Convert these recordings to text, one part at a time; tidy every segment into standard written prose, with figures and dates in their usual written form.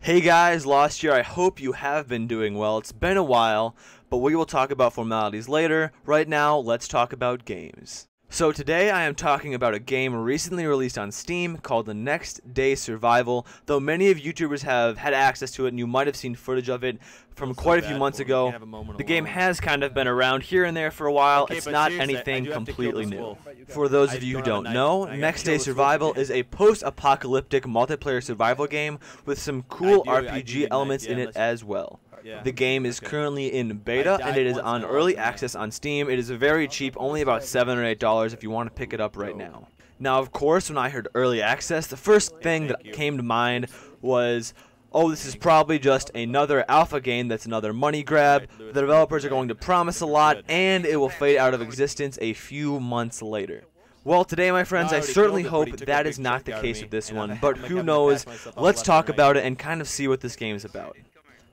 Hey guys, Lost here. I hope you have been doing well. It's been a while, but we will talk about formalities later. Right now, let's talk about games. So today I am talking about a game recently released on Steam called The Next Day Survival. Though many of YouTubers have had access to it and you might have seen footage of it from quite a few months ago, the game has kind of been around here and there for a while. It's not anything completely new. For those of you who don't know, Next Day Survival is a post-apocalyptic multiplayer survival game with some cool RPG elements in it as well. The game is currently in beta and it is on early access on Steam. It is very cheap, only about $7 or $8 if you want to pick it up right now. Now, of course, when I heard early access, the first thing that came to mind was, oh, this is probably just another alpha game that's another money grab. The developers are going to promise a lot and it will fade out of existence a few months later. Well, today, my friends, I certainly hope that is not the case with this one, but who knows? Let's talk about it and kind of see what this game is about.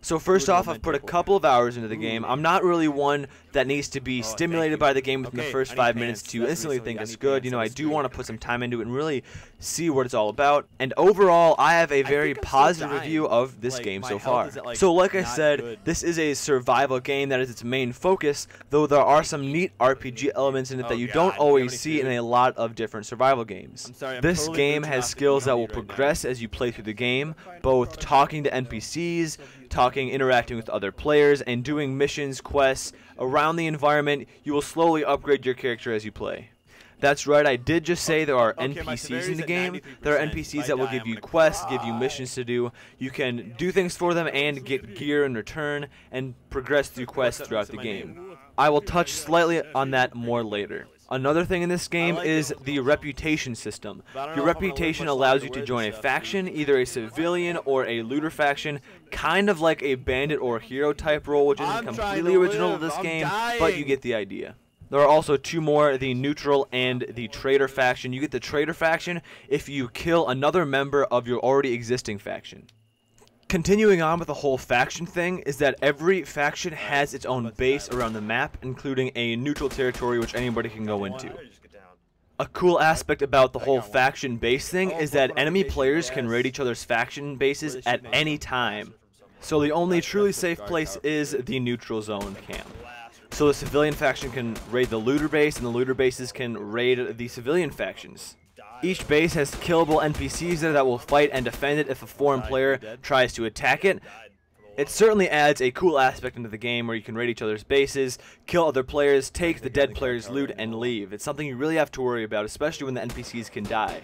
So first off, I've put a couple of hours into the game. I'm not really one that needs to be stimulated by the game within the first 5 minutes to instantly think it's good. You know, I do want to put some time into it and really see what it's all about. And overall, I have a very positive review of this game so far. So like I said, this is a survival game that is its main focus, though there are some neat RPG elements in it that you don't always see in a lot of different survival games. This game has skills that will progress as you play through the game, both talking to NPCs, interacting with other players, and doing missions, quests around the environment. You will slowly upgrade your character as you play. That's right, I did just say there are NPCs in the game. There are NPCs that will give you quests, give you missions to do. You can do things for them and get gear in return and progress through quests throughout the game. I will touch slightly on that more later. Another thing in this game is the reputation system. Your reputation allows you to join a faction, either a civilian or a looter faction, kind of like a bandit or hero type role, which isn't completely original to this game, but you get the idea. There are also two more, the neutral and the traitor faction. You get the traitor faction if you kill another member of your already existing faction. Continuing on with the whole faction thing is that every faction has its own base around the map, including a neutral territory which anybody can go into. A cool aspect about the whole faction base thing is that enemy players can raid each other's faction bases at any time. So the only truly safe place is the neutral zone camp. So the civilian faction can raid the looter base and the looter bases can raid the civilian factions. Each base has killable NPCs there that will fight and defend it if a foreign player tries to attack it. It certainly adds a cool aspect into the game where you can raid each other's bases, kill other players, take the dead player's loot, and leave. It's something you really have to worry about, especially when the NPCs can die.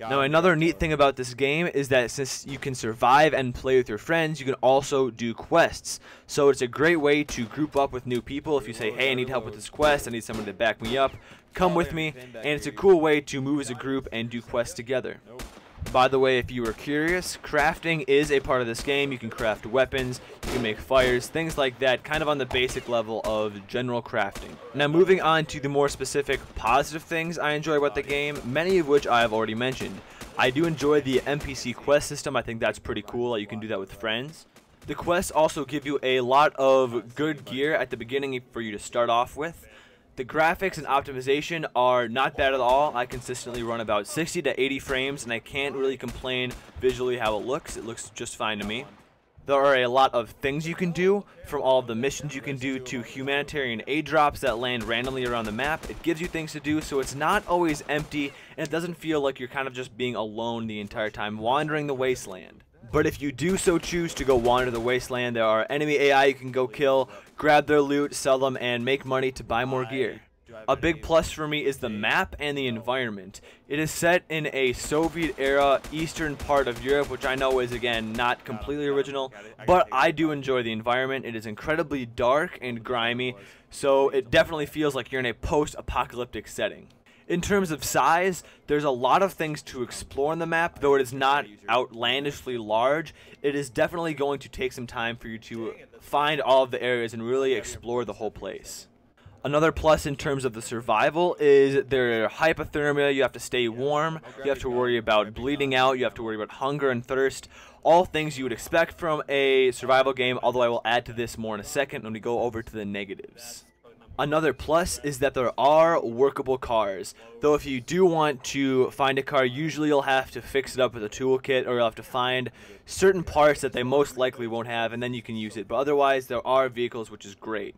Now, another neat thing about this game is that since you can survive and play with your friends, you can also do quests. So it's a great way to group up with new people. If you say, hey, I need help with this quest, I need someone to back me up, come with me, and it's a cool way to move as a group and do quests together. By the way, if you were curious, crafting is a part of this game. You can craft weapons, you can make fires, things like that, kind of on the basic level of general crafting. Now moving on to the more specific positive things I enjoy about the game, many of which I have already mentioned. I do enjoy the NPC quest system. I think that's pretty cool. You can do that with friends. The quests also give you a lot of good gear at the beginning for you to start off with. The graphics and optimization are not bad at all. I consistently run about 60 to 80 frames and I can't really complain visually how it looks. It looks just fine to me. There are a lot of things you can do, from all of the missions you can do to humanitarian aid drops that land randomly around the map. It gives you things to do, so it's not always empty and it doesn't feel like you're kind of just being alone the entire time wandering the wasteland. But if you do so choose to go wander the wasteland, there are enemy AI you can go kill, grab their loot, sell them, and make money to buy more gear. A big plus for me is the map and the environment. It is set in a Soviet-era eastern part of Europe, which I know is, again, not completely original, but I do enjoy the environment. It is incredibly dark and grimy, so it definitely feels like you're in a post-apocalyptic setting. In terms of size, there's a lot of things to explore on the map, though it is not outlandishly large. It is definitely going to take some time for you to find all of the areas and really explore the whole place. Another plus in terms of the survival is their hypothermia. You have to stay warm, you have to worry about bleeding out, you have to worry about hunger and thirst. All things you would expect from a survival game, although I will add to this more in a second when we go over to the negatives. Another plus is that there are workable cars, though if you do want to find a car, usually you'll have to fix it up with a toolkit, or you'll have to find certain parts that they most likely won't have, and then you can use it. But otherwise, there are vehicles, which is great.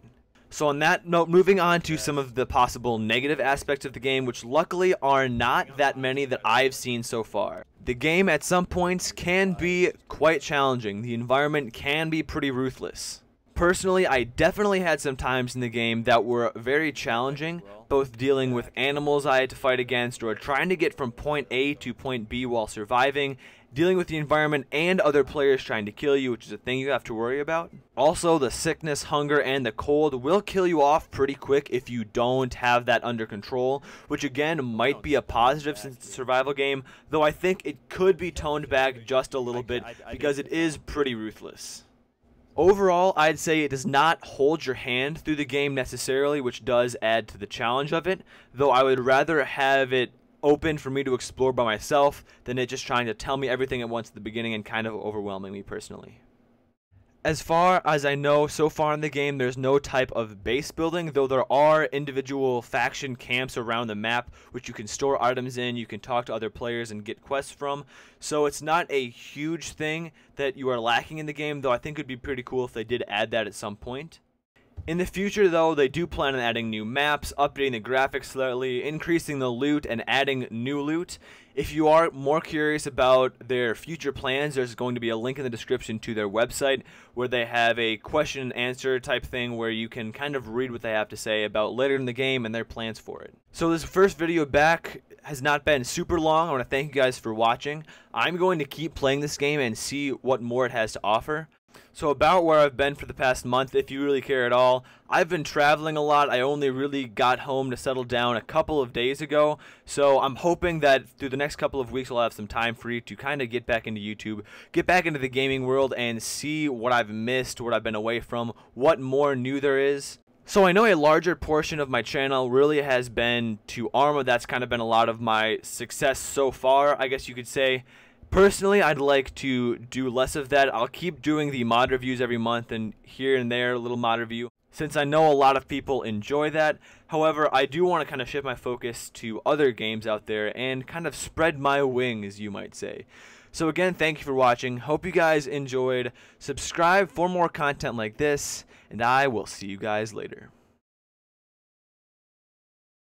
So on that note, moving on to some of the possible negative aspects of the game, which luckily are not that many that I've seen so far. The game at some points can be quite challenging. The environment can be pretty ruthless. Personally, I definitely had some times in the game that were very challenging, both dealing with animals I had to fight against or trying to get from point A to point B while surviving, dealing with the environment and other players trying to kill you, which is a thing you have to worry about. Also, the sickness, hunger, and the cold will kill you off pretty quick if you don't have that under control, which again might be a positive since it's a survival game, though I think it could be toned back just a little bit because it is pretty ruthless. Overall, I'd say it does not hold your hand through the game necessarily, which does add to the challenge of it, though I would rather have it open for me to explore by myself than it just trying to tell me everything at once at the beginning and kind of overwhelming me personally. As far as I know, so far in the game, there's no type of base building, though there are individual faction camps around the map, which you can store items in, you can talk to other players and get quests from. So it's not a huge thing that you are lacking in the game, though I think it would be pretty cool if they did add that at some point. In the future, though, they do plan on adding new maps, updating the graphics slightly, increasing the loot, and adding new loot. If you are more curious about their future plans, there's going to be a link in the description to their website where they have a question and answer type thing where you can kind of read what they have to say about later in the game and their plans for it. So this first video back has not been super long. I want to thank you guys for watching. I'm going to keep playing this game and see what more it has to offer. So about where I've been for the past month, if you really care at all, I've been traveling a lot. I only really got home to settle down a couple of days ago, so I'm hoping that through the next couple of weeks I'll have some time free to kind of get back into YouTube, get back into the gaming world, and see what I've missed, what I've been away from, what more new there is. So I know a larger portion of my channel really has been to Arma. That's kind of been a lot of my success so far, I guess you could say. Personally, I'd like to do less of that. I'll keep doing the mod reviews every month and here and there a little mod review, since I know a lot of people enjoy that. However, I do want to kind of shift my focus to other games out there and kind of spread my wings, you might say. So again, thank you for watching. Hope you guys enjoyed. Subscribe for more content like this, and I will see you guys later.